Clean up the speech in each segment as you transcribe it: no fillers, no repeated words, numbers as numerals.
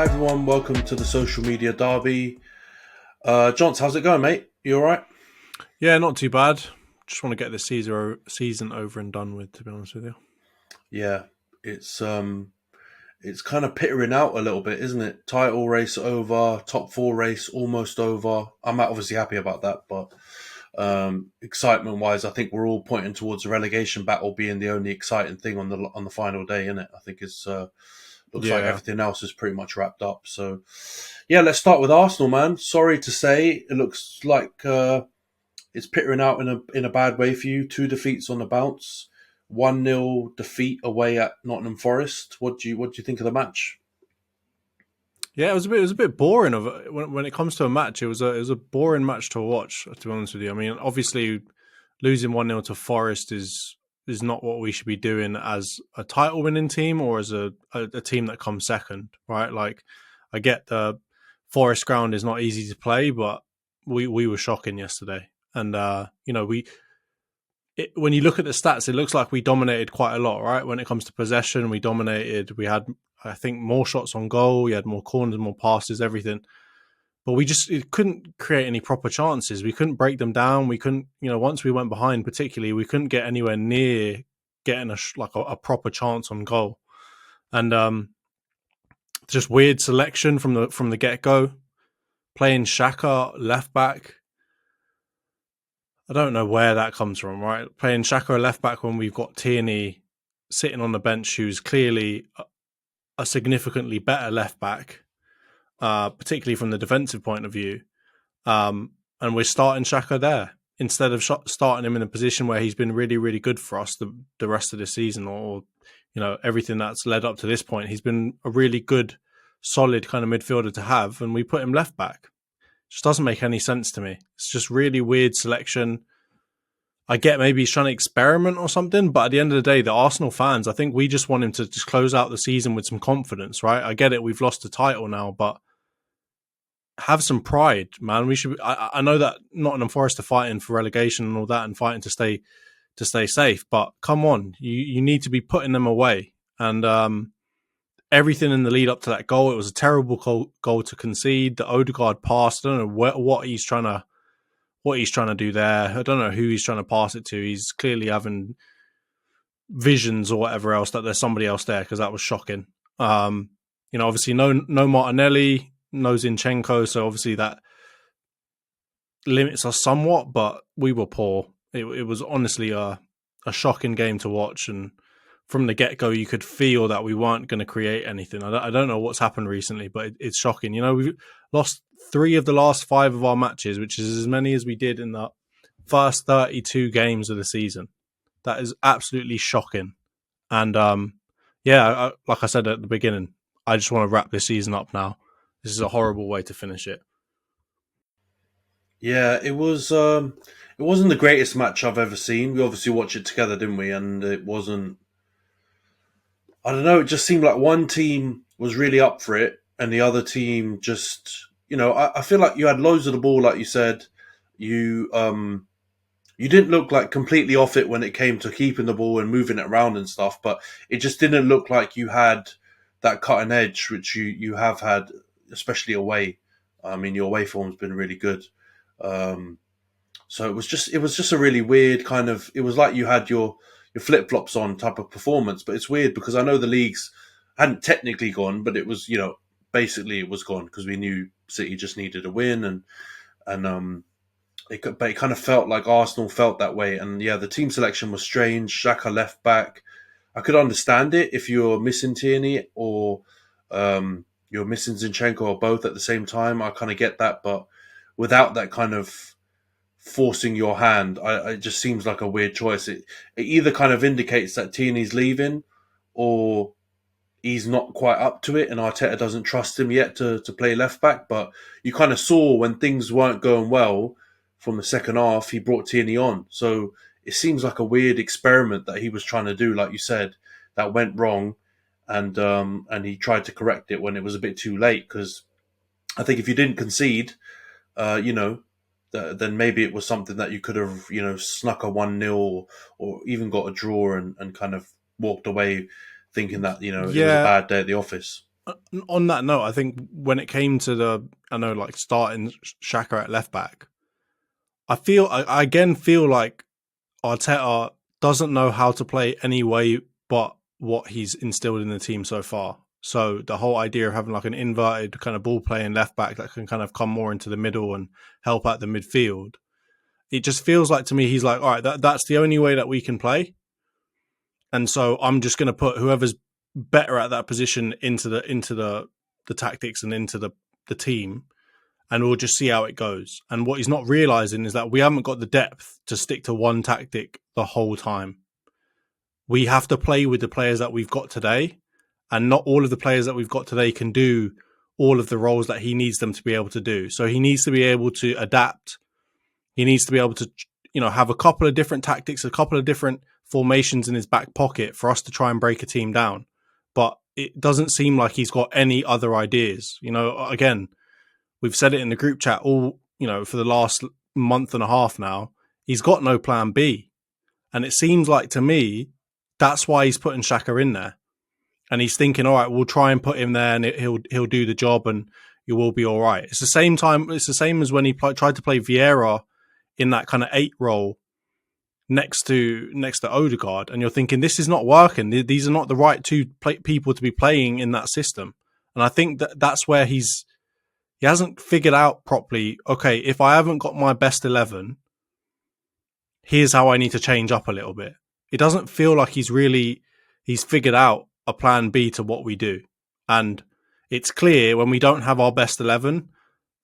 Hi everyone, welcome to the social media derby. Johns, how's it going, mate? You all right? Yeah, not too bad. Just want to get this season over and done with, to be honest with you. Yeah, it's kind of pittering out a little bit, isn't it? Title race over, top four race almost over. I'm obviously happy about that, but excitement wise, I think we're all pointing towards the relegation battle being the only exciting thing on the final day, isn't it? I think it's looks like Yeah, everything else is pretty much wrapped up. So yeah, let's start with Arsenal, man. Sorry to say, it looks like it's pittering out in a bad way for you. Two defeats on the bounce, 1-0 defeat away at Nottingham Forest. What do you think of the match? yeah. It was a bit boring. When it comes to a match, it was a boring match to watch. To be honest with you, I mean, obviously, losing 1-0 to Forest is not what we should be doing as a title winning team or as a team that comes second, right? Like, I get the Forest ground is not easy to play, but we were shocking yesterday, and when you look at the stats, it looks like we dominated quite a lot, right? When it comes to possession, we dominated. We had, I think, more shots on goal. We had more corners, more passes, everything. But it couldn't create any proper chances. We couldn't break them down. We couldn't, once we went behind, particularly, we couldn't get anywhere near getting a proper chance on goal. And just weird selection from the get go. Playing Xhaka left back. I don't know where that comes from, right? Playing Xhaka left back when we've got Tierney sitting on the bench, who's clearly a significantly better left back, particularly from the defensive point of view. And we're starting Xhaka there instead of starting him in a position where he's been really, really good for us the rest of the season, or everything that's led up to this point. He's been a really good, solid kind of midfielder to have, and we put him left back. Just doesn't make any sense to me. It's just really weird selection. I get maybe he's trying to experiment or something, but at the end of the day, the Arsenal fans, I think we just want him to just close out the season with some confidence, right? I get it, we've lost the title now, but have some pride, man. We should. I know that Nottingham Forest are fighting for relegation and all that, and fighting to stay safe, but come on, you need to be putting them away. And everything in the lead up to that goal, it was a terrible goal to concede. The Odegaard pass, I don't know what he's trying to do there. I don't know who he's trying to pass it to. He's clearly having visions or whatever else that there's somebody else there, because that was shocking. Obviously no Martinelli, no Zinchenko, so obviously that limits us somewhat, but we were poor. It was honestly a shocking game to watch, and from the get-go, you could feel that we weren't going to create anything. I don't know what's happened recently, but it's shocking. We've lost 3 of the last 5 of our matches, which is as many as we did in the first 32 games of the season. That is absolutely shocking. And like I said at the beginning, I just want to wrap this season up now. This is a horrible way to finish it. Yeah, it was. It wasn't the greatest match I've ever seen. We obviously watched it together, didn't we? And it wasn't. I don't know. It just seemed like one team was really up for it, and the other team just. I feel like you had loads of the ball, like you said. You didn't look like completely off it when it came to keeping the ball and moving it around and stuff, but it just didn't look like you had that cutting edge, which you have had, especially away. I mean, your away form's been really good. Um, so it was just a really weird kind of. It was like you had your flip flops on type of performance, but it's weird because I know the leagues hadn't technically gone, but it was basically it was gone because we knew City just needed a win and but it kind of felt like Arsenal felt that way. And yeah, the team selection was strange. Xhaka left back. I could understand it if you're missing Tierney or you're missing Zinchenko or both at the same time. I kind of get that, but without that kind of forcing your hand, it just seems like a weird choice. It either kind of indicates that Tierney's leaving or he's not quite up to it and Arteta doesn't trust him yet to play left back. But you kind of saw when things weren't going well from the second half, he brought Tierney on. So it seems like a weird experiment that he was trying to do, like you said, that went wrong. And he tried to correct it when it was a bit too late. Because I think if you didn't concede, then maybe it was something that you could have, snuck a 1-0 or even got a draw and kind of walked away thinking that, it was a Yeah, bad day at the office. On that note, I think when it came to like starting Xhaka at left back, I again feel like Arteta doesn't know how to play any way but what he's instilled in the team so far. So the whole idea of having like an inverted kind of ball playing left back that can kind of come more into the middle and help out the midfield, it just feels like to me he's like, all right, that's the only way that we can play, and so I'm just going to put whoever's better at that position into the tactics and into the team, and we'll just see how it goes. And what he's not realizing is that we haven't got the depth to stick to one tactic the whole time. We have to play with the players that we've got today, and not all of the players that we've got today can do all of the roles that he needs them to be able to do. So he needs to be able to adapt. He needs to be able to, have a couple of different tactics, a couple of different formations in his back pocket for us to try and break a team down. But it doesn't seem like he's got any other ideas. Again, we've said it in the group chat for the last month and a half now. He's got no plan B. And it seems like to me, that's why he's putting Xhaka in there. And he's thinking, all right, we'll try and put him there and he'll do the job and you will be all right. It's the same as when he tried to play Vieira in that kind of 8 role next to Odegaard. And you're thinking, this is not working. These are not the right two people to be playing in that system. And I think that's where he hasn't figured out properly, okay, if I haven't got my best 11, here's how I need to change up a little bit. It doesn't feel like he's figured out a plan B to what we do. And it's clear when we don't have our best 11,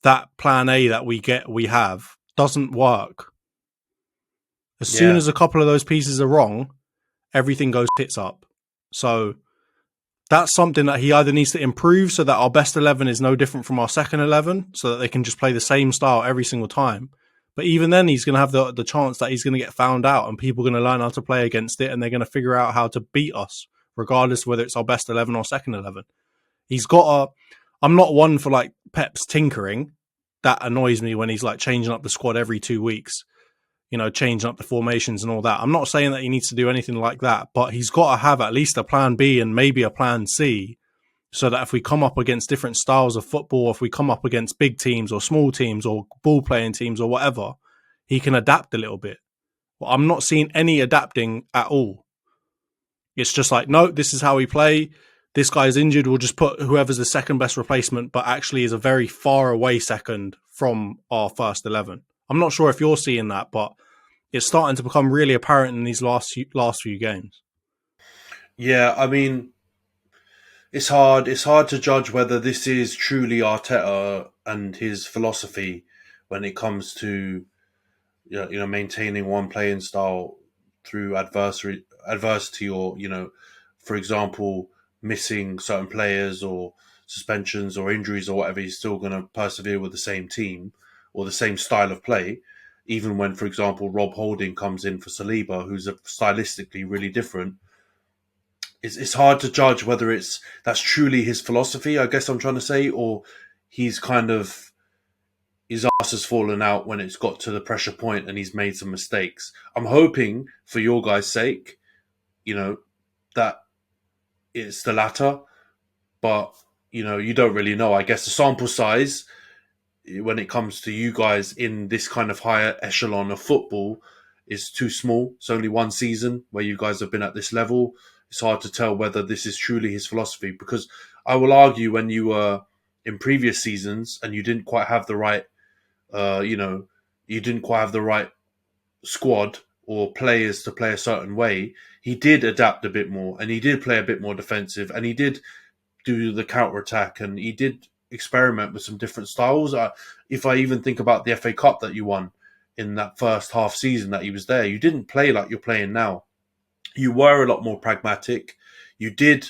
that plan A that we have doesn't work. As soon as a couple of those pieces are wrong, everything goes tits up. So that's something that he either needs to improve so that our best 11 is no different from our second 11 so that they can just play the same style every single time. But even then, he's going to have the chance that he's going to get found out and people are going to learn how to play against it and they're going to figure out how to beat us, regardless of whether it's our best 11 or second 11. I'm not one for like Pep's tinkering. That annoys me when he's like changing up the squad every 2 weeks, changing up the formations and all that. I'm not saying that he needs to do anything like that, but he's got to have at least a plan B and maybe a plan C so that if we come up against different styles of football, if we come up against big teams or small teams or ball playing teams or whatever, he can adapt a little bit. Well, I'm not seeing any adapting at all. It's just like, no, this is how we play. This guy's injured. We'll just put whoever's the second best replacement, but actually is a very far away second from our first 11. I'm not sure if you're seeing that, but it's starting to become really apparent in these last few games. Yeah, I mean, it's hard. It's hard to judge whether this is truly Arteta and his philosophy when it comes to maintaining one playing style through adversity, or for example, missing certain players or suspensions or injuries or whatever. He's still going to persevere with the same team or the same style of play, even when, for example, Rob Holding comes in for Saliba, who's stylistically really different. It's hard to judge whether that's truly his philosophy, I guess I'm trying to say, or he's kind of, his ass has fallen out when it's got to the pressure point and he's made some mistakes. I'm hoping, for your guys' sake, that it's the latter, but you don't really know. I guess the sample size, when it comes to you guys in this kind of higher echelon of football, is too small. It's only one season where you guys have been at this level. It's hard to tell whether this is truly his philosophy, because I will argue when you were in previous seasons and you didn't quite have the right, you didn't quite have the right squad or players to play a certain way, he did adapt a bit more and he did play a bit more defensive and he did do the counter attack and he did experiment with some different styles. If I even think about the FA Cup that you won in that first half season that he was there, you didn't play like you're playing now. You were a lot more pragmatic. You did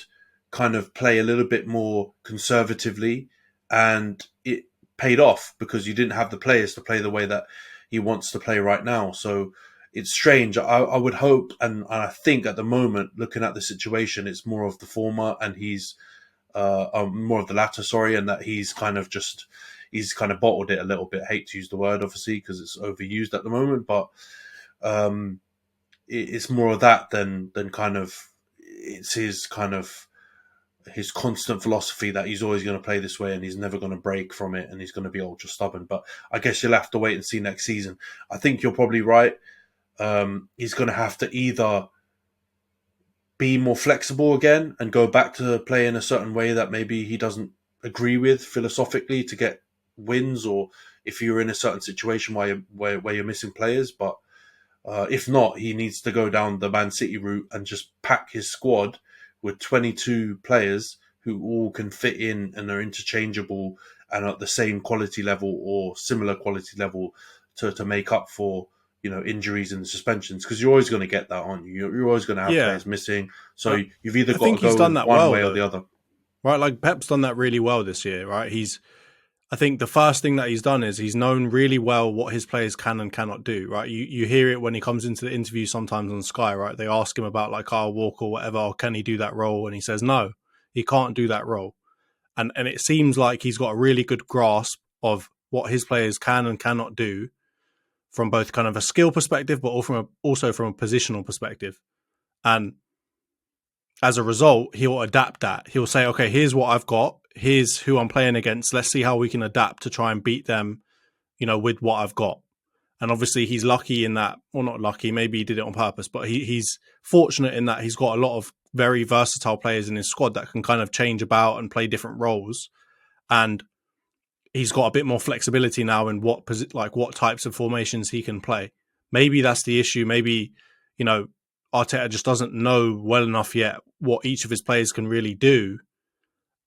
kind of play a little bit more conservatively, and it paid off because you didn't have the players to play the way that he wants to play right now. So it's strange. I would hope, and I think at the moment, looking at the situation, it's more of the former, and he's more of the latter. Sorry, and that he's kind of bottled it a little bit. I hate to use the word, obviously, because it's overused at the moment, but it's more of that than kind of it's his kind of his constant philosophy that he's always going to play this way and he's never going to break from it and he's going to be ultra stubborn. But I guess you'll have to wait and see next season. I think you're probably right. He's going to have to either be more flexible again and go back to play in a certain way that maybe he doesn't agree with philosophically to get wins, or if you're in a certain situation where you're missing players. But if not, he needs to go down the Man City route and just pack his squad with 22 players who all can fit in and are interchangeable and at the same quality level or similar quality level to make up for, injuries and suspensions, because you're always going to get that, aren't you? You're always going to have players missing. So you've either got to go with one way or the other. Right, like Pep's done that really well this year, right? I think the first thing that he's done is he's known really well what his players can and cannot do, right? You hear it when he comes into the interview sometimes on Sky, right? They ask him about like Kyle Walker or whatever, or can he do that role? And he says, no, he can't do that role. And it seems like he's got a really good grasp of what his players can and cannot do from both kind of a skill perspective, but also from a positional perspective. And as a result, he'll adapt that. He'll say, okay, here's what I've got. Here's who I'm playing against. Let's see how we can adapt to try and beat them, with what I've got. And obviously he's lucky in that, well, not lucky, maybe he did it on purpose, but he's fortunate in that he's got a lot of very versatile players in his squad that can kind of change about and play different roles. And he's got a bit more flexibility now in what types of formations he can play. Maybe that's the issue. Maybe, Arteta just doesn't know well enough yet what each of his players can really do.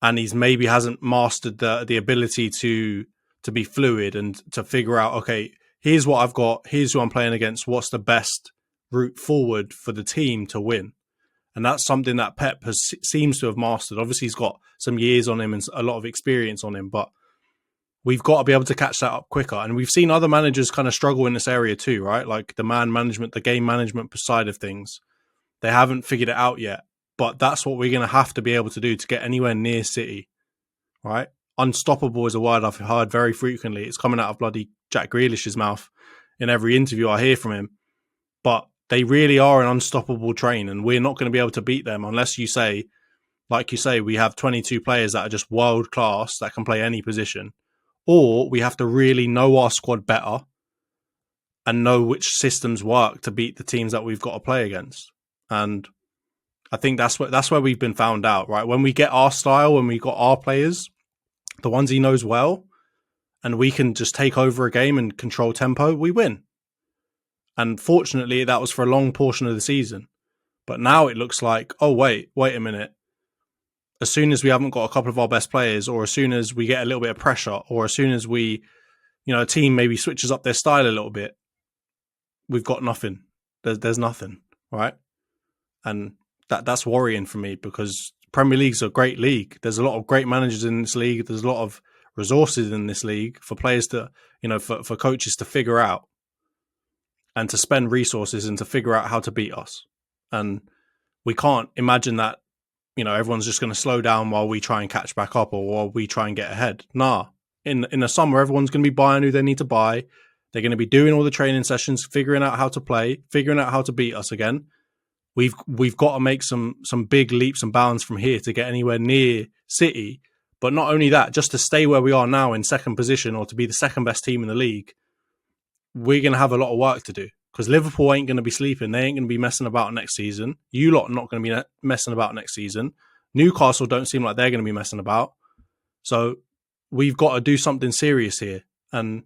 And he's maybe hasn't mastered the ability to be fluid and to figure out, okay, here's what I've got, here's who I'm playing against, what's the best route forward for the team to win. And that's something that Pep seems to have mastered. Obviously, he's got some years on him and a lot of experience on him, but we've got to be able to catch that up quicker. And we've seen other managers kind of struggle in this area too, right? Like the man management, the game management side of things. They haven't figured it out yet, but that's what we're going to have to be able to do to get anywhere near City, right? Unstoppable is a word I've heard very frequently. It's coming out of bloody Jack Grealish's mouth in every interview I hear from him. But they really are an unstoppable train, and we're not going to be able to beat them unless you say, like you say, we have 22 players that are just world class that can play any position. Or we have to really know our squad better and know which systems work to beat the teams that we've got to play against. And I think that's where we've been found out, right? When we get our style, when we got our players, the ones he knows well, and we can just take over a game and control tempo, we win. And fortunately, that was for a long portion of the season. But now it looks like, oh, wait a minute. As soon as we haven't got a couple of our best players, or as soon as we get a little bit of pressure, or as soon as we, a team maybe switches up their style a little bit, we've got nothing. There's nothing, right? And that's worrying for me, because Premier League's a great league. There's a lot of great managers in this league. There's a lot of resources in this league for players to, for coaches to figure out and to spend resources and to figure out how to beat us. And we can't imagine that, everyone's just going to slow down while we try and catch back up or while we try and get ahead. Nah. In the summer, everyone's going to be buying who they need to buy. They're going to be doing all the training sessions, figuring out how to play, figuring out how to beat us again. We've got to make some big leaps and bounds from here to get anywhere near City. But not only that, just to stay where we are now in second position, or to be the second best team in the league, we're going to have a lot of work to do, because Liverpool ain't going to be sleeping. They ain't going to be messing about next season. You lot are not going to be messing about next season. Newcastle don't seem like they're going to be messing about. So we've got to do something serious here. And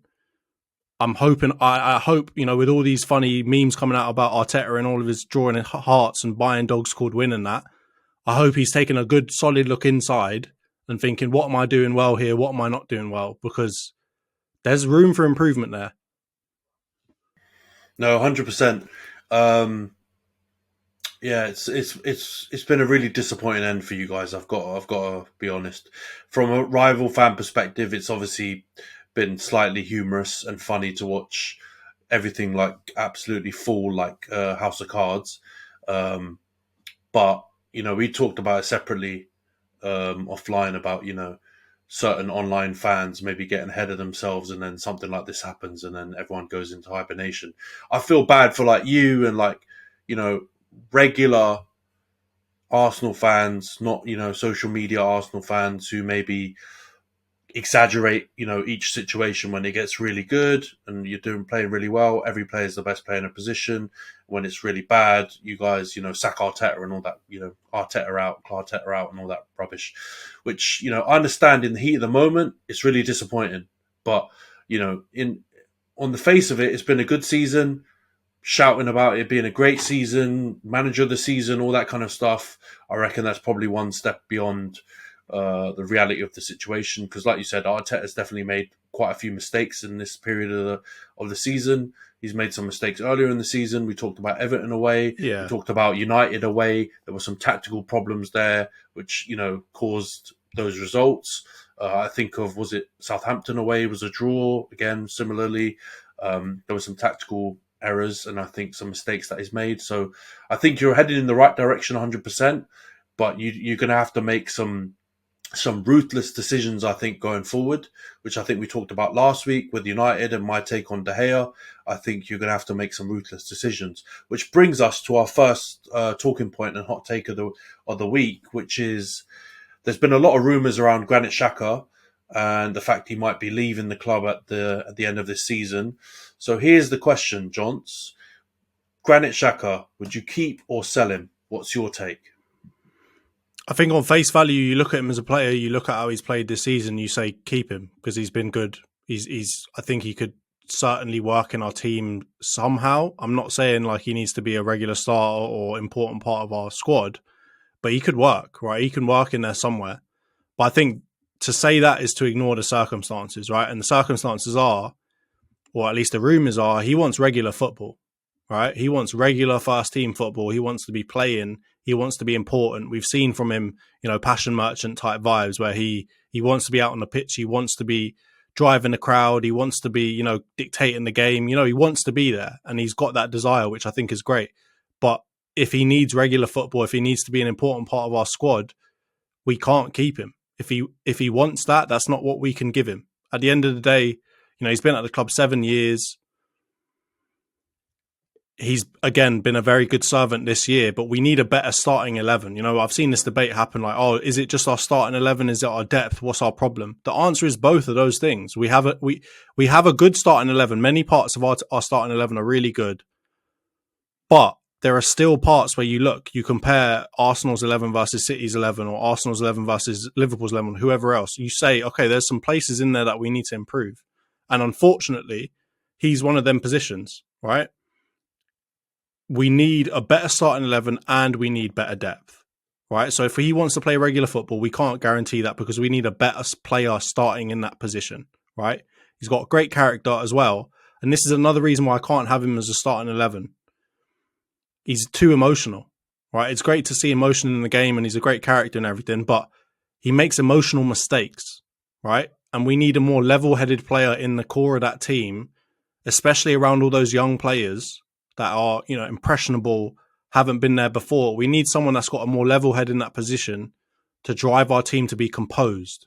I'm hoping, I hope, with all these funny memes coming out about Arteta and all of his drawing hearts and buying dogs called win and that, I hope he's taking a good solid look inside and thinking, what am I doing well here? What am I not doing well? Because there's room for improvement there. No, 100%. Yeah, it's been a really disappointing end for you guys. I've got to be honest. From a rival fan perspective, it's obviously been slightly humorous and funny to watch everything like absolutely fall like House of Cards. But we talked about it separately offline about certain online fans maybe getting ahead of themselves, and then something like this happens and then everyone goes into hibernation. I feel bad for like you and like, regular Arsenal fans, not social media Arsenal fans who maybe exaggerate each situation. When it gets really good and you're playing really well, every player is the best player in a position. When it's really bad, you guys sack Arteta and all that, Arteta out, Arteta out, and all that rubbish, which I understand in the heat of the moment it's really disappointing, but in on the face of it, it's been a good season. Shouting about it being a great season, manager of the season, all that kind of stuff. I reckon that's probably one step beyond the reality of the situation. Because, like you said, Arteta has definitely made quite a few mistakes in this period of the season. He's made some mistakes earlier in the season. We talked about Everton away. We Yeah. talked about United away. There were some tactical problems there, which caused those results. I think of, was it Southampton away? It was a draw again. Similarly, there were some tactical errors and I think some mistakes that he's made. So I think you're headed in the right direction 100%, but you're going to have to make some ruthless decisions, I think, going forward, which I think we talked about last week with United and my take on De Gea. I think you're going to have to make some ruthless decisions, which brings us to our first talking point and hot take of the week, which is there's been a lot of rumours around Granit Xhaka and the fact he might be leaving the club at the end of this season. So here's the question, Johns. Granit Xhaka, would you keep or sell him? What's your take? I think on face value, you look at him as a player, you look at how he's played this season, you say keep him because he's been good. I think he could certainly work in our team somehow. I'm not saying like he needs to be a regular starter or important part of our squad, but he could work, right? He can work in there somewhere. But I think to say that is to ignore the circumstances, right? And the circumstances are, or at least the rumours are, he wants regular football, right? He wants regular first team football. He wants to be playing. He wants to be important. We've seen from him, passion merchant type vibes where he wants to be out on the pitch. He wants to be driving the crowd. He wants to be, dictating the game. He wants to be there and he's got that desire, which I think is great. But if he needs regular football, if he needs to be an important part of our squad, we can't keep him. If he wants that, that's not what we can give him. At the end of the day, he's been at the club 7 years. He's, again, been a very good servant this year, but we need a better starting 11. I've seen this debate happen like, oh, is it just our starting 11? Is it our depth? What's our problem? The answer is both of those things. We have a good starting 11. Many parts of our starting 11 are really good. But there are still parts where you compare Arsenal's 11 versus City's 11 or Arsenal's 11 versus Liverpool's 11, whoever else. You say, okay, there's some places in there that we need to improve. And unfortunately, he's one of them positions, right? We need a better starting 11 and we need better depth, right? So if he wants to play regular football, we can't guarantee that because we need a better player starting in that position, right? He's got great character as well. And this is another reason why I can't have him as a starting 11. He's too emotional, right? It's great to see emotion in the game and he's a great character and everything, but he makes emotional mistakes, right? And we need a more level-headed player in the core of that team, especially around all those young players that are, impressionable, haven't been there before. We need someone that's got a more level head in that position to drive our team to be composed,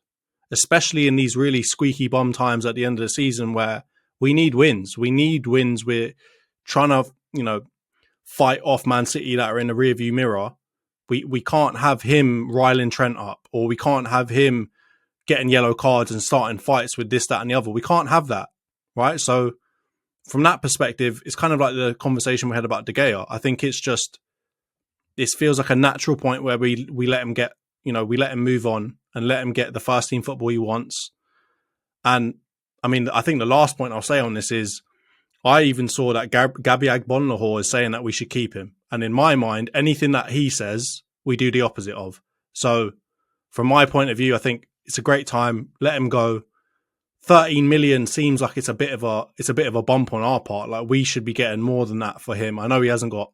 especially in these really squeaky bum times at the end of the season where we need wins. We're trying to, fight off Man City that are in the rearview mirror. We can't have him riling Trent up, or we can't have him getting yellow cards and starting fights with this, that, and the other. We can't have that, right? So from that perspective, it's kind of like the conversation we had about De Gea. I think this feels like a natural point where we let him get, we let him move on and let him get the first team football he wants. And I mean, I think the last point I'll say on this is I even saw that Gabby Agbonlahor is saying that we should keep him. And in my mind, anything that he says, we do the opposite of. So from my point of view, I think it's a great time. Let him go. 13 million seems like it's a bit of a bump on our part. Like we should be getting more than that for him. I know he hasn't got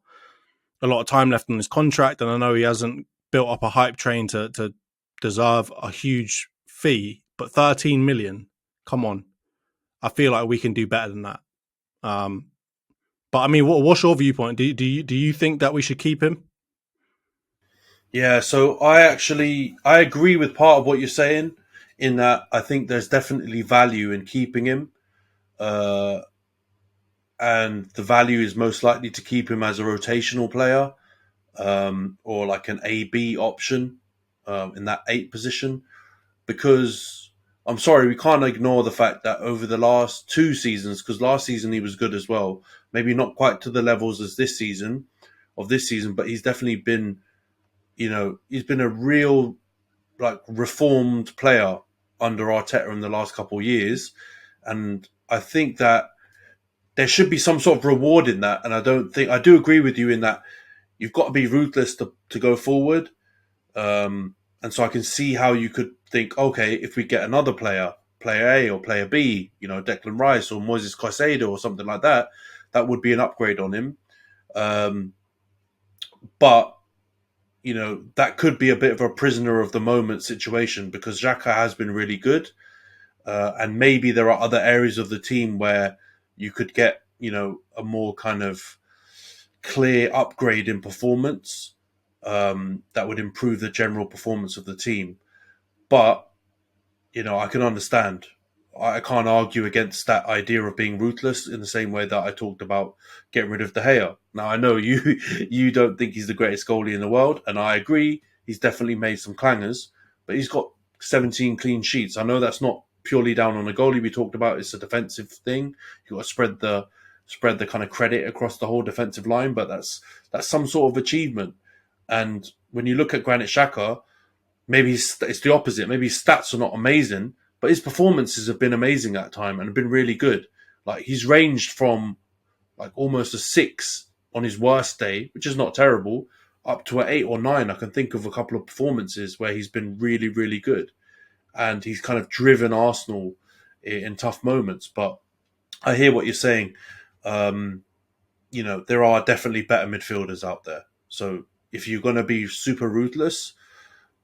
a lot of time left on his contract, and I know he hasn't built up a hype train to deserve a huge fee, but 13 million, come on. I feel like we can do better than that. But I mean, what's your viewpoint? Do you think that we should keep him? Yeah, so I agree with part of what you're saying in that I think there's definitely value in keeping him. And the value is most likely to keep him as a rotational player. or like an AB option in that 8 position, because I'm sorry, we can't ignore the fact that over the last 2 seasons, because last season he was good as well, maybe not quite to the levels as this season, but he's definitely been, he's been a real like reformed player under Arteta in the last couple of years, and I think that there should be some sort of reward in that. And I do agree with you in that you've got to be ruthless to go forward. And so I can see how you could think, okay, if we get another player, player A or player B, Declan Rice or Moises Caicedo or something like that, that would be an upgrade on him. But that could be a bit of a prisoner of the moment situation, because Xhaka has been really good. And maybe there are other areas of the team where you could get, a more kind of clear upgrade in performance that would improve the general performance of the team. But, I can understand. I can't argue against that idea of being ruthless in the same way that I talked about getting rid of De Gea. Now, I know you don't think he's the greatest goalie in the world, and I agree. He's definitely made some clangers, but he's got 17 clean sheets. I know that's not purely down on the goalie. We talked about it's a defensive thing. You've got to spread the kind of credit across the whole defensive line, but that's some sort of achievement. And when you look at Granit Xhaka, maybe it's the opposite. Maybe his stats are not amazing, but his performances have been amazing at time and have been really good. Like, he's ranged from like almost a 6 on his worst day, which is not terrible, up to an 8 or 9. I can think of a couple of performances where he's been really, really good. And he's kind of driven Arsenal in tough moments. But I hear what you're saying. There are definitely better midfielders out there. So if you're going to be super ruthless,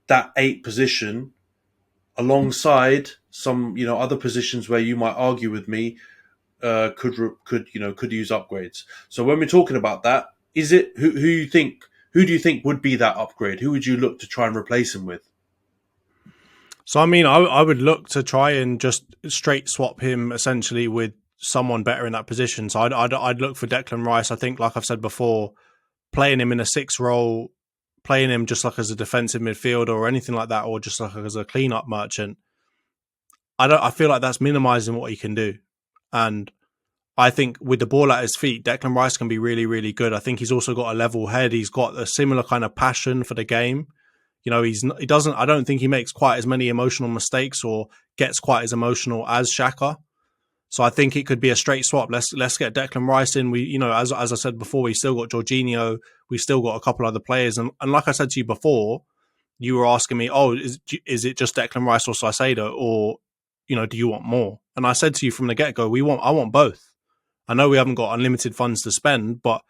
that 8 position, alongside some other positions where you might argue with me, could use upgrades. So when we're talking about that, is it who do you think would be that upgrade? Who would you look to try and replace him with? So, I mean, I would look to try and just straight swap him essentially with someone better in that position. So I'd look for Declan Rice. I think, like I've said before, playing him in a 6 role, playing him just like as a defensive midfielder or anything like that, or just like as a clean-up merchant, I feel like that's minimising what he can do. And I think with the ball at his feet, Declan Rice can be really, really good. I think he's also got a level head. He's got a similar kind of passion for the game. He doesn't. I don't think he makes quite as many emotional mistakes or gets quite as emotional as Xhaka. So I think it could be a straight swap. Let's get Declan Rice in. We, as I said before, we still got Jorginho. We still got a couple other players, and like I said to you before, you were asking me, oh, is it just Declan Rice or Caicedo, or do you want more? And I said to you from the get go, I want both. I know we haven't got unlimited funds to spend, but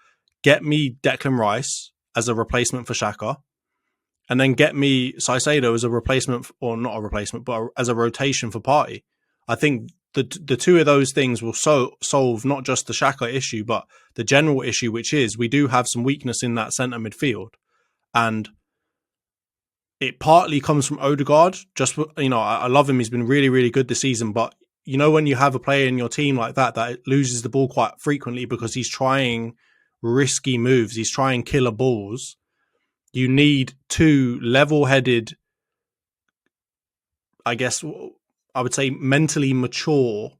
get me Declan Rice as a replacement for Xhaka, and then get me Caicedo as a replacement, or not a replacement, but as a rotation for Partey. I think the two of those things will solve not just the Xhaka issue, but the general issue, which is we do have some weakness in that centre midfield. And it partly comes from Odegaard. Just, I love him. He's been really, really good this season. But, when you have a player in your team like that loses the ball quite frequently because he's trying risky moves, he's trying killer balls, you need 2 level-headed, I guess I would say mentally mature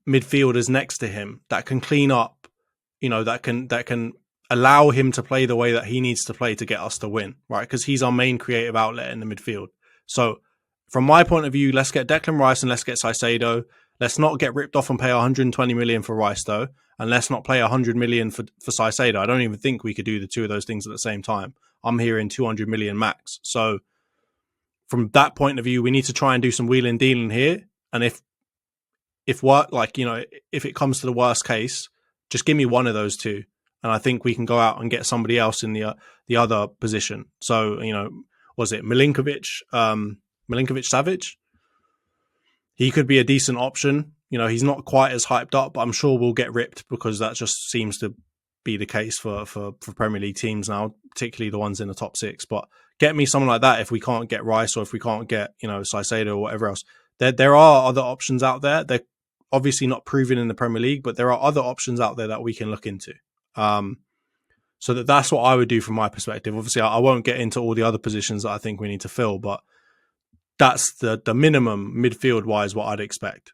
midfielders next to him that can clean up, that can allow him to play the way that he needs to play to get us to win, right? Because he's our main creative outlet in the midfield. So from my point of view, let's get Declan Rice and let's get Caicedo. Let's not get ripped off and pay 120 million for Rice, though, and let's not pay 100 million for Caicedo. I don't even think we could do the two of those things at the same time. I'm hearing 200 million max. So from that point of view, we need to try and do some wheeling dealing here. And if it comes to the worst case, just give me one of those two, and I think we can go out and get somebody else in the other position. So, was it Milinkovic Savic? He could be a decent option. He's not quite as hyped up, but I'm sure we'll get ripped because that just seems to be the case for Premier League teams now, particularly the ones in the top 6. But get me someone like that if we can't get Rice or if we can't get, Caicedo or whatever else. There are other options out there. They're obviously not proven in the Premier League, but there are other options out there that we can look into. So that's what I would do from my perspective. Obviously, I won't get into all the other positions that I think we need to fill, but that's the minimum midfield wise what I'd expect.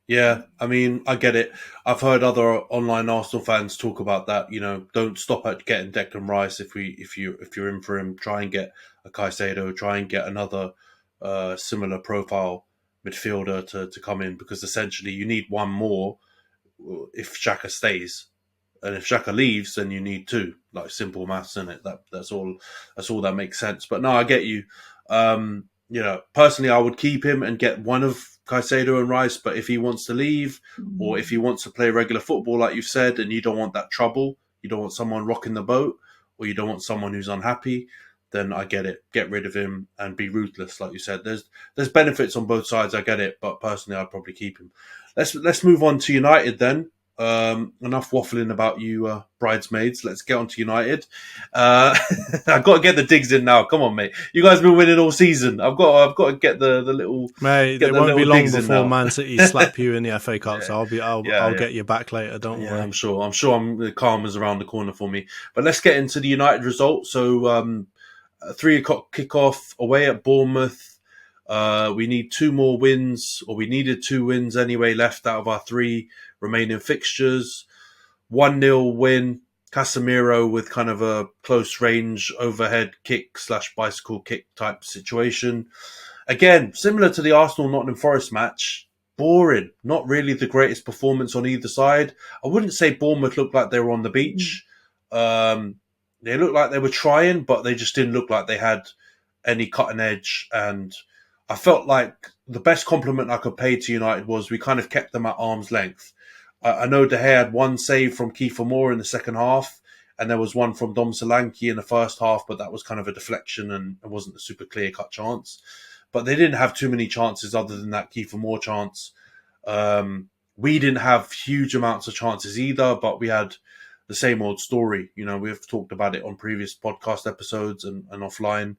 Yeah, I mean, I get it. I've heard other online Arsenal fans talk about that. Don't stop at getting Declan Rice if you're in for him. Try and get a Caicedo. Try and get another similar profile midfielder to come in, because essentially you need one more if Xhaka stays, and if Xhaka leaves, then you need two. Like, simple maths, isn't it? That's all. That's all that makes sense. But no, I get you. Personally, I would keep him and get one of Caicedo and Rice. But if he wants to leave, or if he wants to play regular football, like you've said, and you don't want that trouble, you don't want someone rocking the boat, or you don't want someone who's unhappy, then I get it. Get rid of him and be ruthless, like you said. There's benefits on both sides. I get it, but personally, I'd probably keep him. Let's move on to United then. Enough waffling about you bridesmaids. Let's get on to United. I've got to get the digs in now. Come on, mate. You guys have been winning all season. I've got to get the little. Mate, it won't be long before Man City slap you in the FA Cup. So I'll get you back later. Don't worry. I'm sure. The karma's around the corner for me. But let's get into the United result. So 3:00 kickoff away at Bournemouth. We need two more wins, or we needed 2 wins anyway, left out of our 3 remaining fixtures. 1-0 win. Casemiro with kind of a close range overhead kick / bicycle kick type situation. Again, similar to the Arsenal-Nottingham Forest match, boring. Not really the greatest performance on either side. I wouldn't say Bournemouth looked like they were on the beach. They looked like they were trying, but they just didn't look like they had any cutting edge. And I felt like the best compliment I could pay to United was we kind of kept them at arm's length. I know De Gea had one save from Kiefer Moore in the second half, and there was one from Dom Solanke in the first half, but that was kind of a deflection and it wasn't a super clear-cut chance. But they didn't have too many chances other than that Kiefer Moore chance. We didn't have huge amounts of chances either, but we had the same old story. We've talked about it on previous podcast episodes and offline.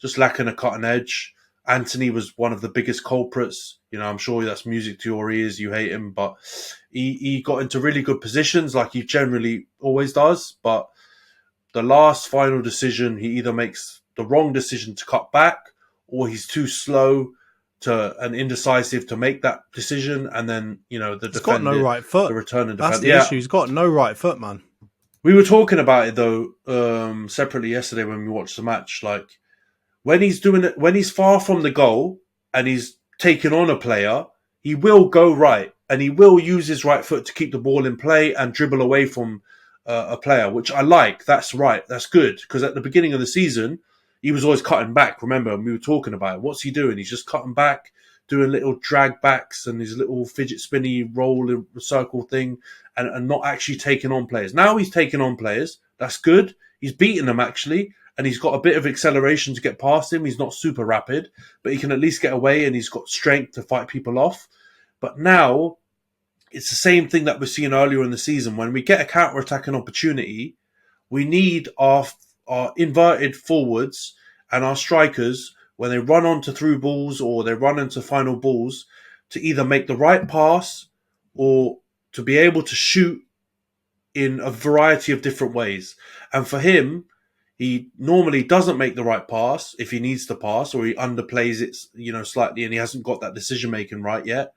Just lacking a cutting edge. Antony was one of the biggest culprits. I'm sure that's music to your ears. You hate him, but he got into really good positions like he generally always does. But the last final decision, he either makes the wrong decision to cut back, or he's too slow and indecisive to make that decision. And then, the He's got no right foot. The returning defender. That's the issue. He's got no right foot, man. We were talking about it though, separately yesterday when we watched the match. Like, when he's doing it, when he's far from the goal and he's taking on a player, he will go right and he will use his right foot to keep the ball in play and dribble away from a player, which I like. That's right. That's good. Because at the beginning of the season, he was always cutting back. Remember, we were talking about it. What's he doing? He's just cutting back, doing little drag backs and his little fidget spinny roll circle thing and not actually taking on players. Now he's taking on players. That's good. He's beaten them actually. And he's got a bit of acceleration to get past him. He's not super rapid, but he can at least get away and he's got strength to fight people off. But now it's the same thing that we're seeing earlier in the season. When we get a counter-attacking opportunity, we need our inverted forwards and our strikers, when they run onto through balls or they run into final balls, to either make the right pass or to be able to shoot in a variety of different ways. And for him, he normally doesn't make the right pass if he needs to pass, or he underplays it, slightly, and he hasn't got that decision-making right yet.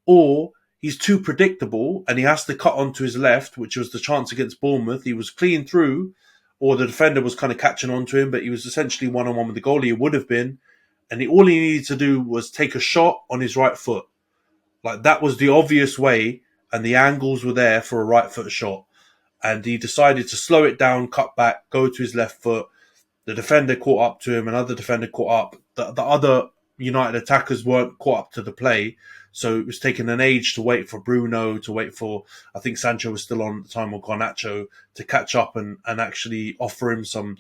Or he's too predictable and he has to cut onto his left, which was the chance against Bournemouth. He was clean through, or the defender was kind of catching onto him, but he was essentially one-on-one with the goalie. He would have been. And all he needed to do was take a shot on his right foot. Like, that was the obvious way, and the angles were there for a right foot shot. And he decided to slow it down, cut back, go to his left foot. The defender caught up to him. Another defender caught up. The other United attackers weren't caught up to the play. So it was taking an age to wait for Bruno, to wait for, I think Sancho was still on at the time, or Garnacho, to catch up and actually offer him some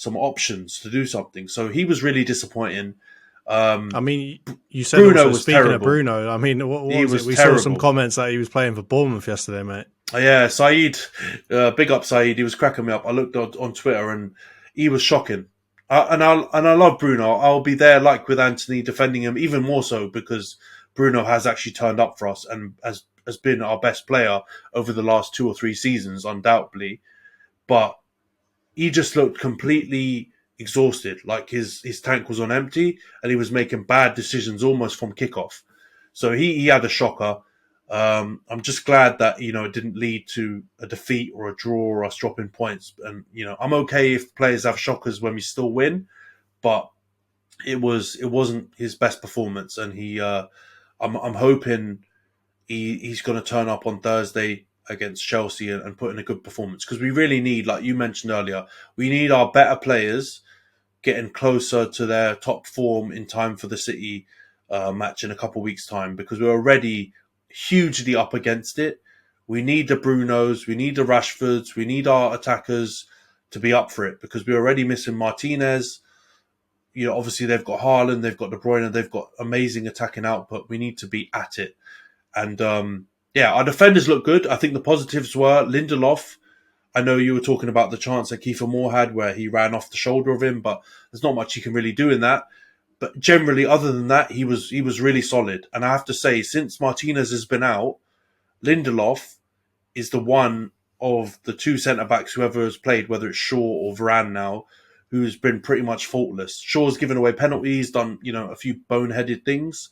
options to do something. So he was really disappointing. You said Bruno also, was speaking terrible. of Bruno, what was it? We terrible. saw some comments that he was playing for Bournemouth yesterday, mate. Yeah, Saeed, big up Saeed. He was cracking me up. I looked on Twitter and he was shocking. And I love Bruno. I'll be there, like with Antony, defending him even more so because Bruno has actually turned up for us and has been our best player over the last 2 or 3 seasons, undoubtedly. but he just looked completely exhausted. Like his tank was on empty, and he was making bad decisions almost from kickoff. So he had a shocker. I'm just glad that it didn't lead to a defeat or a draw or us dropping points. And I'm okay if players have shockers when we still win, but it wasn't his best performance. And I'm hoping he's going to turn up on Thursday against Chelsea and put in a good performance, because we really need, like you mentioned earlier, we need our better players getting closer to their top form in time for the City match in a couple of weeks' time, because we're already hugely up against it. We need the Brunos, we need the Rashfords, we need our attackers to be up for it, because we're already missing Martinez. Obviously they've got Haaland, they've got De Bruyne, they've got amazing attacking output. We need to be at it. And our defenders look good. I think the positives were Lindelof. I know you were talking about the chance that Kiefer Moore had where he ran off the shoulder of him, but there's not much he can really do in that. But generally, other than that, he was really solid. And I have to say, since Martinez has been out, Lindelof is the one of the two centre-backs, whoever has played, whether it's Shaw or Varane now, who's been pretty much faultless. Shaw's given away penalties, done a few boneheaded things.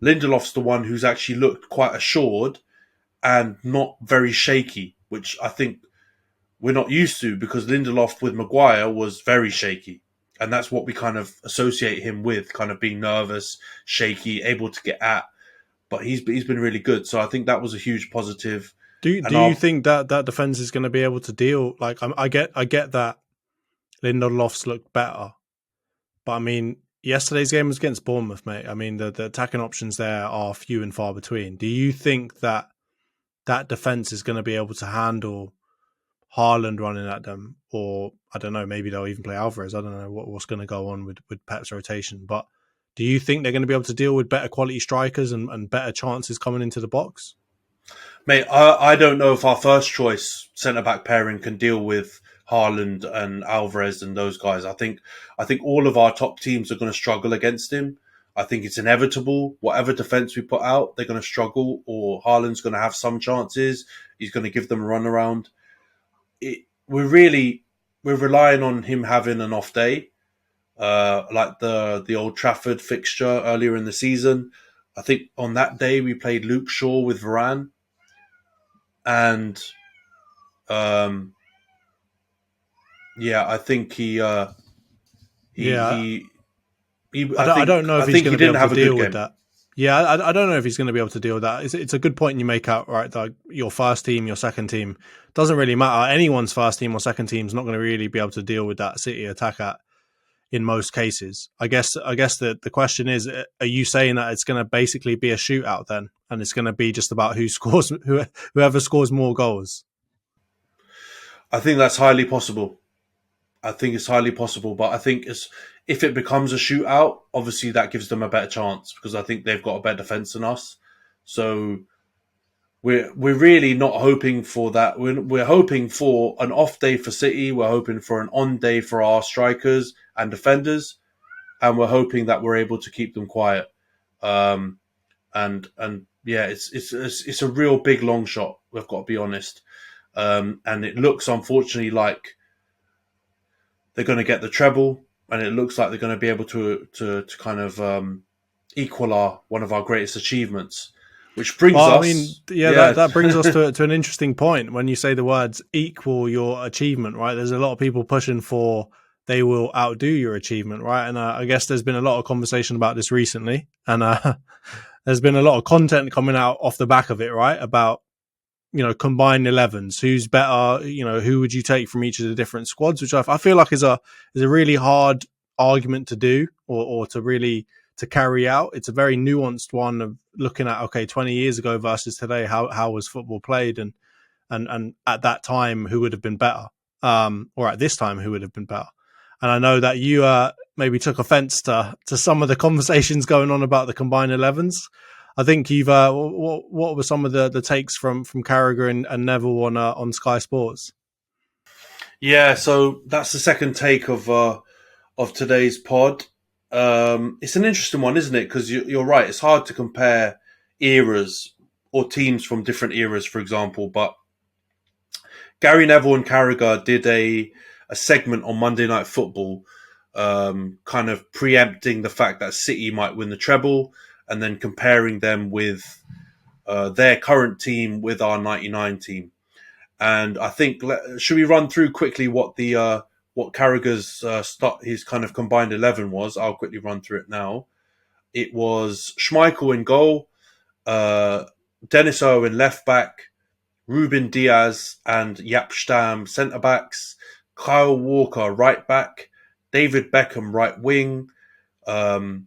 Lindelof's the one who's actually looked quite assured and not very shaky, which I think we're not used to, because Lindelof with Maguire was very shaky. And that's what we kind of associate him with, kind of being nervous, shaky, able to get at. But he's been really good. So I think that was a huge positive. Do you think that defense is going to be able to deal? Like, I get that Lindelof's looked better, but I mean, yesterday's game was against Bournemouth, mate. I mean, the attacking options there are few and far between. Do you think that defense is going to be able to handle Haaland running at them? Or, I don't know, maybe they'll even play Alvarez. I don't know what's going to go on with Pep's rotation. But do you think they're going to be able to deal with better quality strikers and better chances coming into the box? Mate, I don't know if our first choice centre-back pairing can deal with Haaland and Alvarez and those guys. I think all of our top teams are going to struggle against him. I think it's inevitable. Whatever defence we put out, they're going to struggle, or Haaland's going to have some chances. He's going to give them a run around. We're relying on him having an off day, like the Old Trafford fixture earlier in the season. I think on that day we played Luke Shaw with Varane, and I think I don't know if he's going to be able to deal with that. Yeah, I don't know if he's going to be able to deal with that. It's a good point you make out, right? Like, your first team, your second team, doesn't really matter. Anyone's first team or second team is not going to really be able to deal with that City attack in most cases. I guess the question is, are you saying that it's going to basically be a shootout then, and it's going to be just about whoever scores more goals? I think that's highly possible. I think it's highly possible, but I think if it becomes a shootout, obviously that gives them a better chance, because I think they've got a better defence than us. So we're really not hoping for that. We're hoping for an off day for City. We're hoping for an on day for our strikers and defenders, and we're hoping that we're able to keep them quiet. It's a real big long shot. We've got to be honest, and it looks unfortunately like they're going to get the treble, and it looks like they're going to be able to kind of equal one of our greatest achievements, which brings us. I mean, that brings us to an interesting point when you say the words "equal your achievement." Right? There's a lot of people pushing for they will outdo your achievement, right? And I guess there's been a lot of conversation about this recently, and there's been a lot of content coming out off the back of it, right? About combined 11s, who's better, who would you take from each of the different squads, which I feel like is a really hard argument to do or to carry out. It's a very nuanced one of looking at, 20 years ago versus today, how was football played, and at that time, who would have been better, or at this time, who would have been better. And I know that you maybe took offense to some of the conversations going on about the combined 11s. I think you've. What were some of the takes from Carragher and Neville on Sky Sports? Yeah, so that's the second take of today's pod. It's an interesting one, isn't it? Because you're right. It's hard to compare eras or teams from different eras, for example. But Gary Neville and Carragher did a segment on Monday Night Football, kind of preempting the fact that City might win the treble, and then comparing them with their current team with our '99 team. And I think should we run through quickly what the what Carragher's his kind of combined 11 was? I'll quickly run through it now. It was Schmeichel in goal, Dennis Irwin left back, Ruben Diaz and Jaap Stam centre backs, Kyle Walker right back, David Beckham right wing, um,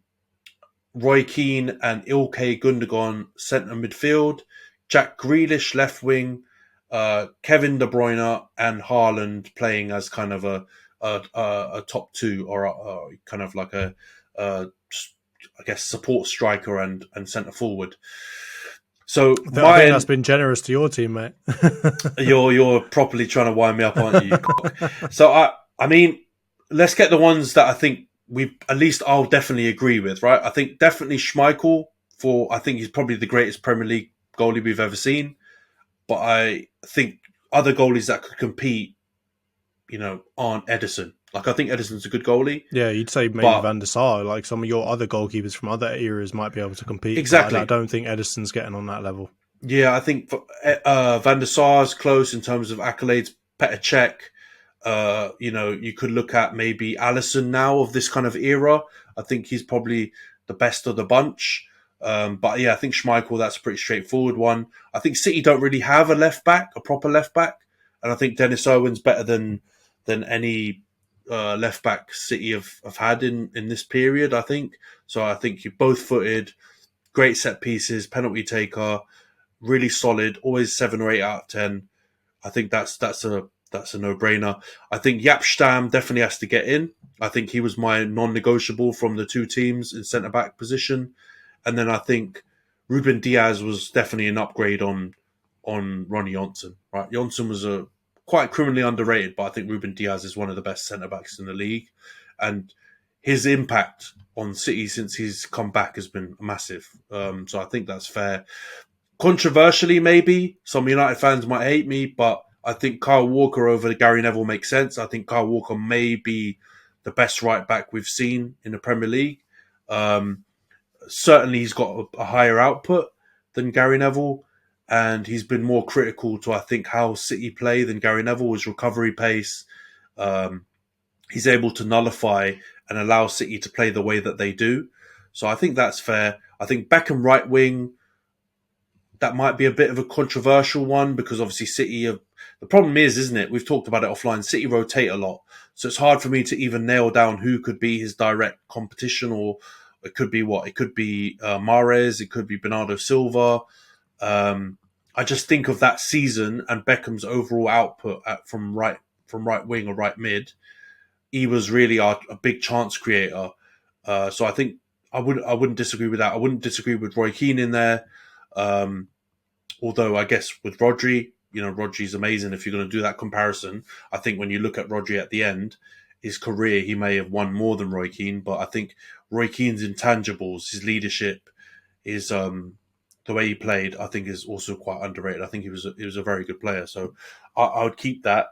Roy Keane and Ilkay Gundogan centre midfield, Jack Grealish left wing, Kevin De Bruyne and Haaland playing as kind of a top two, or kind of like a I guess support striker and centre forward. So I think that's been generous to your team, mate. you're properly trying to wind me up, aren't you? So I mean, let's get the ones that I think I'll definitely agree with, right? I think definitely Schmeichel, I think he's probably the greatest Premier League goalie we've ever seen. But I think other goalies that could compete, aren't Edison. Like, I think Edison's a good goalie. Yeah, you'd say maybe Van der Sar. Like, some of your other goalkeepers from other eras might be able to compete. Exactly. I don't think Edison's getting on that level. Yeah, I think Van der Sar's close in terms of accolades. Petr Cech, you could look at maybe Alisson now of this kind of era. I think he's probably the best of the bunch. But yeah, I think Schmeichel, that's a pretty straightforward one. I think City don't really have a proper left back. And I think Dennis Irwin's better than any left back City have had in this period, I think. So I think you're both footed, great set pieces, penalty taker, really solid, always 7 or 8 out of 10. I think that's a no-brainer. I think Jaap Stam definitely has to get in. I think he was my non-negotiable from the two teams in centre-back position. And then I think Ruben Diaz was definitely an upgrade on Ronnie Johnson. Right, Johnson was quite criminally underrated, but I think Ruben Diaz is one of the best centre-backs in the league. And his impact on City since he's come back has been massive. So I think that's fair. Controversially, maybe, some United fans might hate me, but I think Kyle Walker over Gary Neville makes sense. I think Kyle Walker may be the best right-back we've seen in the Premier League. Certainly he's got a higher output than Gary Neville, and he's been more critical to, I think, how City play than Gary Neville. His recovery pace, he's able to nullify and allow City to play the way that they do. So I think that's fair. I think Beckham right wing, that might be a bit of a controversial one because obviously City the problem is, isn't it? We've talked about it offline. City rotate a lot. So it's hard for me to even nail down who could be his direct competition, or it could be what? It could be Mahrez. It could be Bernardo Silva. I just think of that season and Beckham's overall output from right wing or right mid. He was really a big chance creator. So I think I wouldn't disagree with that. I wouldn't disagree with Roy Keane in there. Although I guess with Rodri, Rodri's amazing. If you're going to do that comparison, I think when you look at Rodri at the end, his career, he may have won more than Roy Keane, but I think Roy Keane's intangibles, his leadership, his the way he played, I think is also quite underrated. I think he was a very good player, so I would keep that.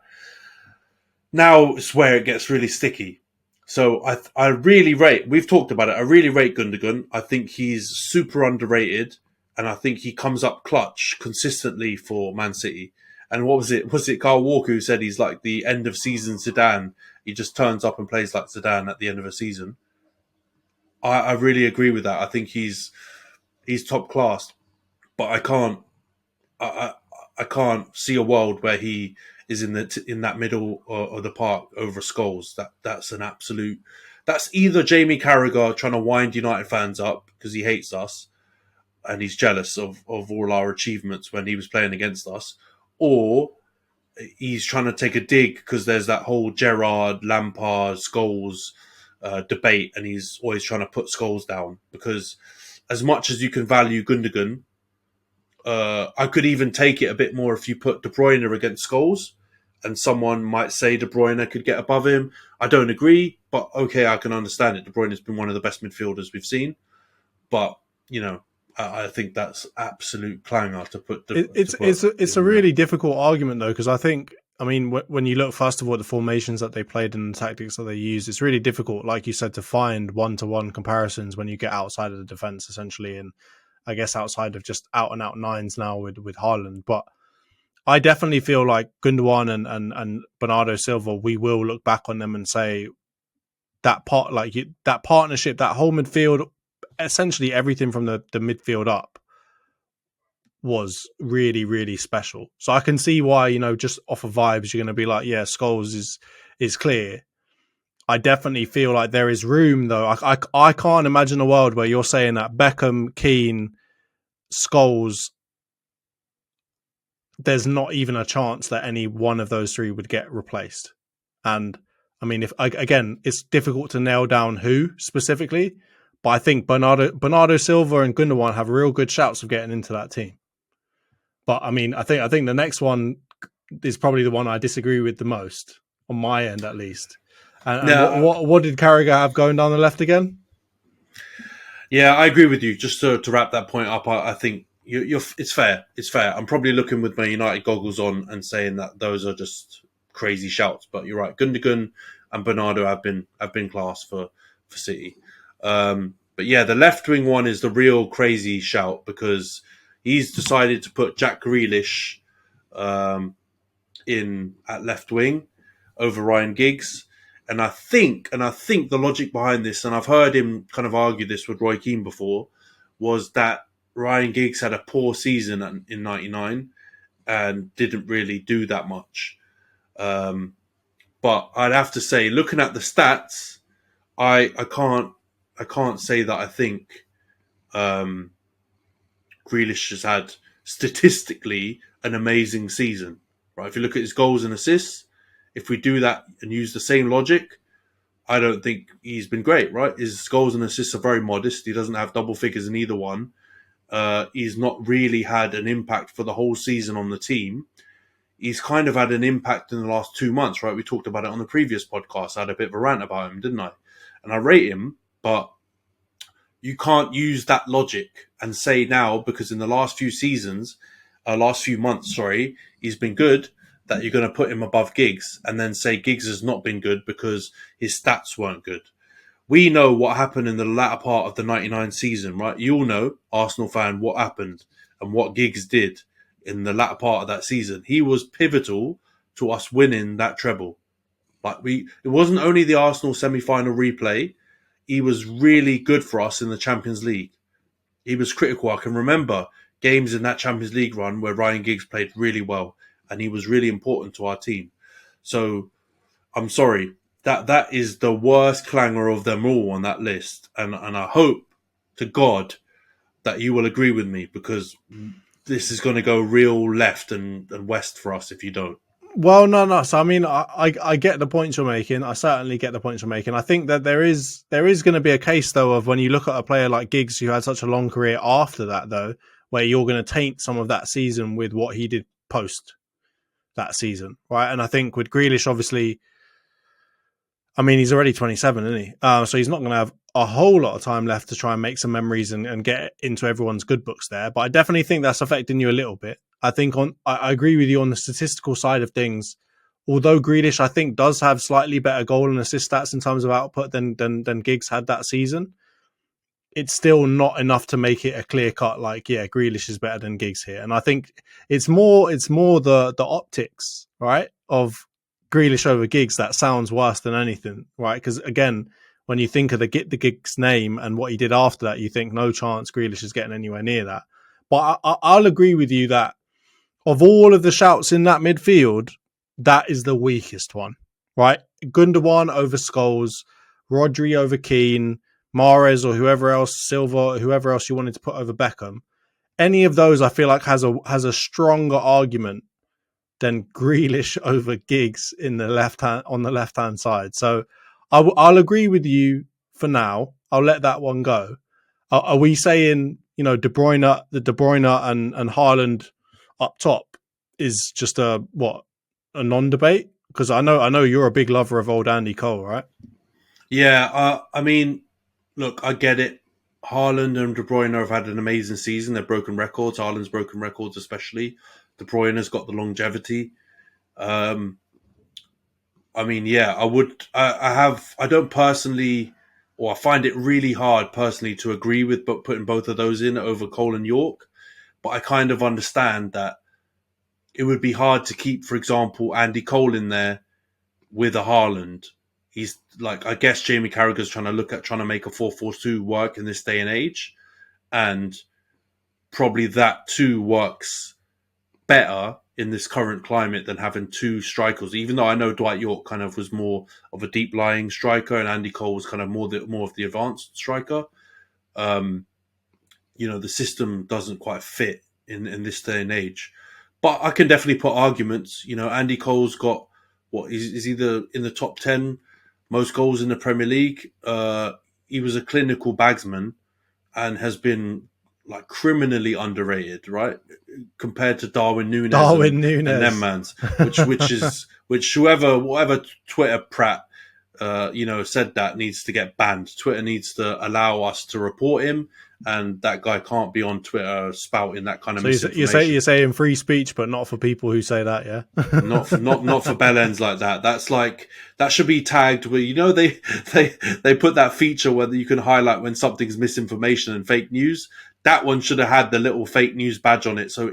Now it's where it gets really sticky. So I really rate. We've talked about it. I really rate Gundogan. I think he's super underrated, and I think he comes up clutch consistently for Man City. And what was it? Was it Kyle Walker who said he's like the end of season Zidane? He just turns up and plays like Zidane at the end of a season. I really agree with that. I think he's top class, but I can't see a world where he is in that middle of the park over Scholes. That's an absolute. That's either Jamie Carragher trying to wind United fans up because he hates us and he's jealous of all our achievements when he was playing against us, or he's trying to take a dig because there's that whole Gerrard, Lampard, Scholes debate, and he's always trying to put Scholes down. Because as much as you can value Gundogan, I could even take it a bit more if you put De Bruyne against Scholes, and someone might say De Bruyne could get above him. I don't agree, but okay, I can understand it. De Bruyne has been one of the best midfielders we've seen, but I think that's absolute clangor to put. It's a really difficult argument though, because I think I mean, when you look first of all at the formations that they played and the tactics that they used, it's really difficult, like you said, to find one-to-one comparisons when you get outside of the defense, essentially, and I guess outside of just out and out nines now with Haaland. But I definitely feel like Gundogan and Bernardo Silva, we will look back on them and say that that partnership, that whole midfield, essentially everything from the midfield up was really, really special. So I can see why, just off of vibes, you're going to be like, yeah, Scholes is clear. I definitely feel like there is room, though. I can't imagine a world where you're saying that Beckham, Keane, Scholes, there's not even a chance that any one of those three would get replaced. And I mean, again, it's difficult to nail down who specifically, but I think Bernardo Silva and Gundogan have real good shouts of getting into that team. But I mean, I think the next one is probably the one I disagree with the most, on my end at least. And what did Carragher have going down the left again? Yeah, I agree with you. Just to wrap that point up, I think it's fair. It's fair. I'm probably looking with my United goggles on and saying that those are just crazy shouts. But you're right. Gundogan and Bernardo have been class for City. But yeah, the left wing one is the real crazy shout because he's decided to put Jack Grealish in at left wing over Ryan Giggs. And I think the logic behind this, and I've heard him kind of argue this with Roy Keane before, was that Ryan Giggs had a poor season in '99 and didn't really do that much. But I'd have to say, looking at the stats, I can't say that I think Grealish has had statistically an amazing season. Right? If you look at his goals and assists, if we do that and use the same logic, I don't think he's been great, right? His goals and assists are very modest. He doesn't have double figures in either one. He's not really had an impact for the whole season on the team. He's kind of had an impact in the last 2 months, right? We talked about it on the previous podcast. I had a bit of a rant about him, didn't I? And I rate him, but you can't use that logic and say now, because in the last few months, he's been good, that you're going to put him above Giggs and then say Giggs has not been good because his stats weren't good. We know what happened in the latter part of the 99 season, right? You all know, Arsenal fan, what happened and what Giggs did in the latter part of that season. He was pivotal to us winning that treble. It wasn't only the Arsenal semi-final replay. He was really good for us in the Champions League. He was critical. I can remember games in that Champions League run where Ryan Giggs played really well and he was really important to our team. So I'm sorry, that is the worst clangor of them all on that list. And I hope to God that you will agree with me, because this is going to go real left and west for us if you don't. Well, no. So, I mean, I get the points you're making. I certainly get the points you're making. I think that there is going to be a case, though, of when you look at a player like Giggs, who had such a long career after that, though, where you're going to taint some of that season with what he did post that season, right? And I think with Grealish, obviously, I mean, he's already 27, isn't he? So he's not going to have a whole lot of time left to try and make some memories and get into everyone's good books there. But I definitely think that's affecting you a little bit. I think I agree with you on the statistical side of things. Although Grealish, I think, does have slightly better goal and assist stats in terms of output than Giggs had that season, it's still not enough to make it a clear cut like, yeah, Grealish is better than Giggs here. And I think it's more the optics, right, of Grealish over Giggs that sounds worse than anything, right? Because again, when you think of the Giggs name and what he did after that, you think no chance Grealish is getting anywhere near that. But I'll agree with you that of all of the shouts in that midfield, that is the weakest one, right? Gundogan over Scholes, Rodri over Keane, Mahrez or whoever else, Silva, whoever else you wanted to put over Beckham. Any of those I feel like has a stronger argument than Grealish over Giggs in the on the left hand side. So I'll agree with you for now. I'll let that one go. Are we saying, De Bruyne and Haaland up top is just a non-debate? Because I know you're a big lover of old Andy Cole, right? Yeah, I mean, look, I get it. Haaland and De Bruyne have had an amazing season. They've broken records. Haaland's broken records, especially. De Bruyne has got the longevity. I mean, yeah, I would. I don't personally, or I find it really hard personally to agree with, but putting both of those in over Cole and York. But I kind of understand that it would be hard to keep, for example, Andy Cole in there with a Haaland. He's like, I guess Jamie Carragher's trying to make a 4-4-2 work in this day and age, and probably that too works better in this current climate than having two strikers. Even though I know Dwight York kind of was more of a deep lying striker, and Andy Cole was kind of more of the advanced striker. Um, the system doesn't quite fit in this day and age. But I can definitely put arguments. Andy Cole's got what is either in the top 10 most goals in the Premier League. He was a clinical bagsman and has been like criminally underrated, right? Compared to Darwin Núñez and them mans, which whatever Twitter prat said that needs to get banned. Twitter needs to allow us to report him, and that guy can't be on Twitter spouting that kind of misinformation. You're saying free speech, but not for people who say that, yeah? not for bellends like that. That's like, that should be tagged where, they put that feature where you can highlight when something's misinformation and fake news. That one should have had the little fake news badge on it. So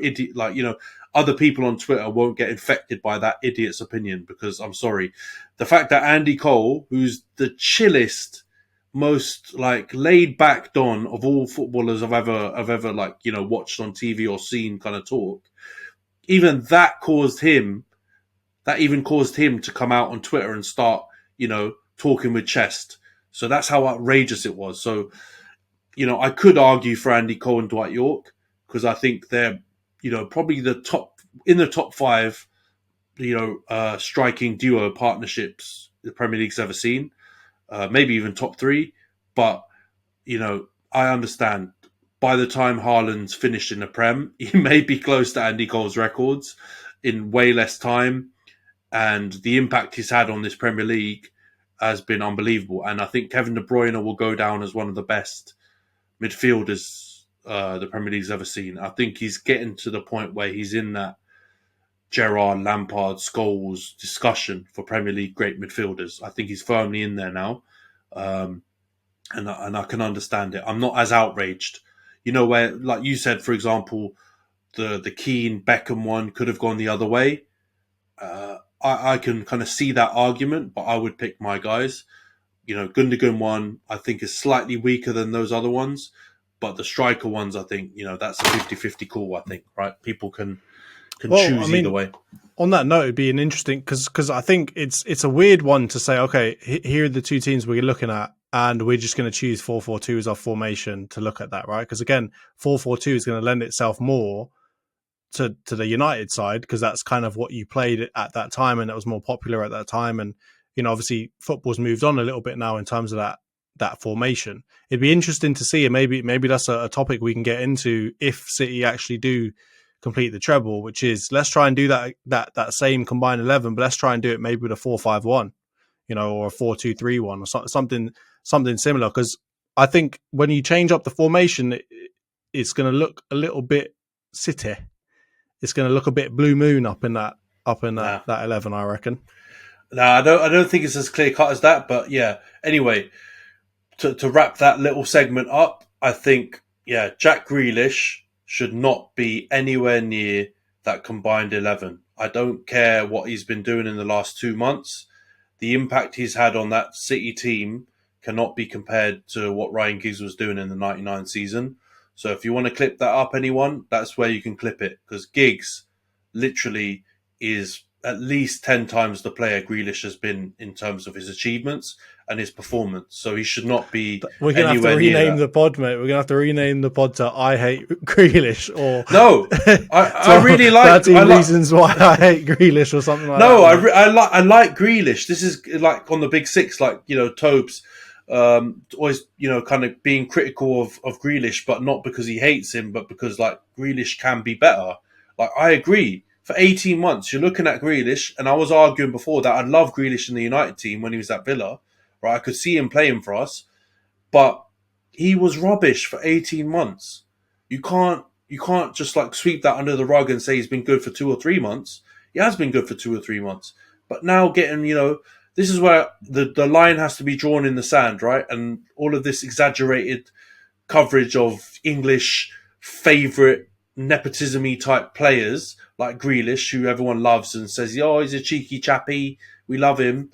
other people on Twitter won't get infected by that idiot's opinion, because I'm sorry. The fact that Andy Cole, who's the chillest, most like laid back don of all footballers I've ever watched on TV or seen kind of talk, even that even caused him to come out on Twitter and start, talking with chest. So that's how outrageous it was. So, I could argue for Andy Cole and Dwight York, because I think they're, probably the top 5, striking duo partnerships the Premier League's ever seen. Maybe even top 3. But, I understand by the time Haaland's finished in the Prem, he may be close to Andy Cole's records in way less time. And the impact he's had on this Premier League has been unbelievable. And I think Kevin De Bruyne will go down as one of the best midfielders the Premier League's ever seen. I think he's getting to the point where he's in that Gerrard, Lampard, Scholes discussion for Premier League great midfielders. I think he's firmly in there now. And I can understand it. I'm not as outraged. Where, like you said, for example, the Keane Beckham one could have gone the other way. I can kind of see that argument, but I would pick my guys. Gundogan one, I think, is slightly weaker than those other ones. But the striker ones, I think, that's a 50-50 call, I think, right? People can choose either way. On that note, it'd be an interesting, because I think it's a weird one to say, okay, here are the two teams we're looking at, and we're just going to choose 4-4-2 as our formation to look at that, right? Because again, 4-4-2 is going to lend itself more to the United side, because that's kind of what you played at that time, and that was more popular at that time. And obviously football's moved on a little bit now in terms of that formation. It'd be interesting to see, and maybe that's a topic we can get into if City actually do complete the treble, which is, let's try and do that same combined 11, but let's try and do it maybe with a 4-5-1, or a 4-2-3-1 or something similar. Because I think when you change up the formation, it's going to look a little bit City. It's going to look a bit Blue Moon up in that 11, I reckon. No, I don't think it's as clear cut as that. But yeah, anyway, to wrap that little segment up, I think, yeah, Jack Grealish should not be anywhere near that combined 11. I don't care what he's been doing in the last 2 months. The impact he's had on that City team cannot be compared to what Ryan Giggs was doing in the 99 season. So if you want to clip that up, anyone, that's where you can clip it. Because Giggs literally is at least 10 times the player Grealish has been in terms of his achievements and his performance. So he should not be. We're going to have to rename the pod, mate. We're going to have to rename the pod to I Hate Grealish, or no, I really like 13 reasons why I hate Grealish or something like that. No, I like Grealish. This is like on the Big Six, like, Tobes. Always, kind of being critical of Grealish, but not because he hates him, but because, like, Grealish can be better. Like, I agree. For 18 months, you're looking at Grealish, and I was arguing before that I'd love Grealish in the United team when he was at Villa, right? I could see him playing for us, but he was rubbish for 18 months. You can't just like sweep that under the rug and say he's been good for 2 or 3 months. He has been good for 2 or 3 months. But now getting, this is where the line has to be drawn in the sand, right? And all of this exaggerated coverage of English favourite nepotism-y type players like Grealish, who everyone loves and says, "Oh, he's a cheeky chappy, we love him,"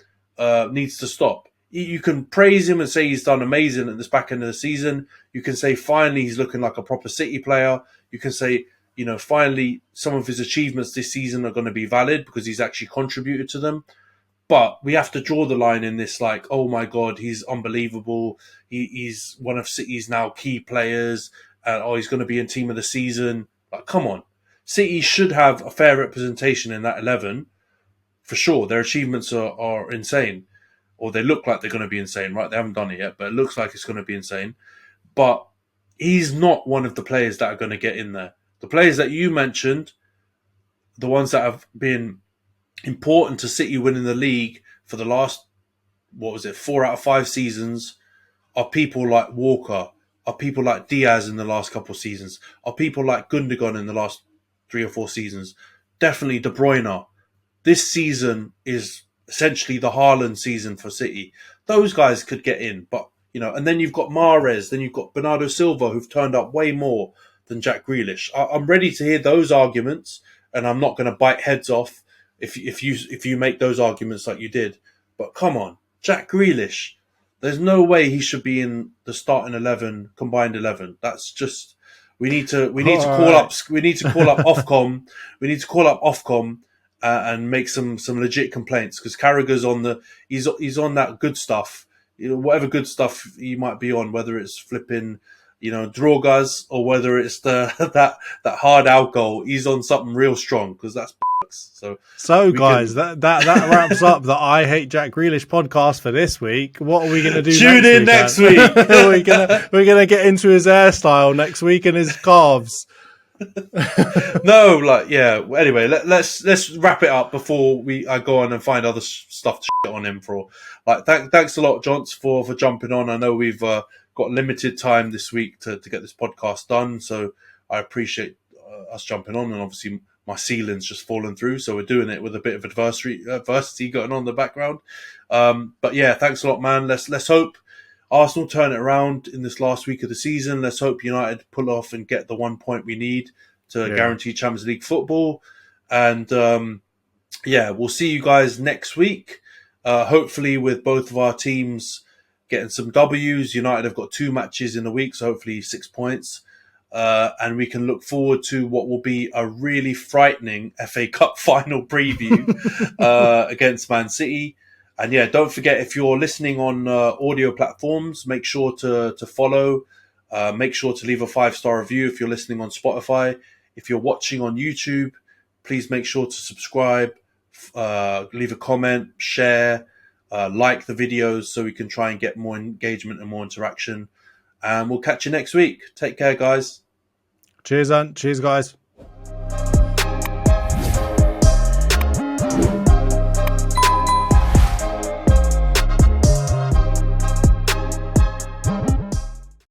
needs to stop. You can praise him and say he's done amazing at this back end of the season. You can say finally he's looking like a proper City player. You can say, finally some of his achievements this season are going to be valid because he's actually contributed to them. But we have to draw the line in this, like, oh my God, he's unbelievable. He's one of City's now key players. And, he's going to be in team of the season. Like, come on. City should have a fair representation in that 11, for sure. Their achievements are insane. Or they look like they're going to be insane, right? They haven't done it yet, but it looks like it's going to be insane. But he's not one of the players that are going to get in there. The players that you mentioned, the ones that have been important to City winning the league for the last, 4 out of 5 seasons, are people like Walker, are people like Diaz in the last couple of seasons, are people like Gundogan in the last 3 or 4 seasons, definitely De Bruyne. This season is essentially the Haaland season for City. Those guys could get in, but, and then you've got Mahrez, then you've got Bernardo Silva, who've turned up way more than Jack Grealish. I'm ready to hear those arguments, and I'm not going to bite heads off if you make those arguments like you did. But come on, Jack Grealish, there's no way he should be in the starting 11, combined 11. That's just, we need to call up Ofcom. We need to call up Ofcom and make some legit complaints, because Carragher's he's on that good stuff. Whatever good stuff he might be on, whether it's flipping, drogas, or whether it's that hard alcohol, he's on something real strong, because that's So guys, that wraps up the I Hate Jack Grealish podcast for this week. What are we going to do Tune in next week. we're gonna get into his hairstyle next week and his calves. No, anyway, let's wrap it up before I go on and find other stuff to shit on him for. Thanks a lot, Johns, for jumping on. I know we've got limited time this week to get this podcast done, so I appreciate us jumping on, and obviously my ceiling's just fallen through, so we're doing it with a bit of adversity going on in the background. But yeah, thanks a lot, man. Let's hope Arsenal turn it around in this last week of the season. Let's hope United pull off and get the 1 point we need to guarantee Champions League football. And we'll see you guys next week. Hopefully with both of our teams getting some W's. United have got 2 matches in a week, so hopefully 6 points. And we can look forward to what will be a really frightening FA Cup final preview against Man City. And yeah, don't forget, if you're listening on audio platforms, make sure to follow. Make sure to leave a 5-star review if you're listening on Spotify. If you're watching on YouTube, please make sure to subscribe, leave a comment, share, like the videos, so we can try and get more engagement and more interaction. And we'll catch you next week. Take care, guys. Cheers, Ant. Cheers, guys.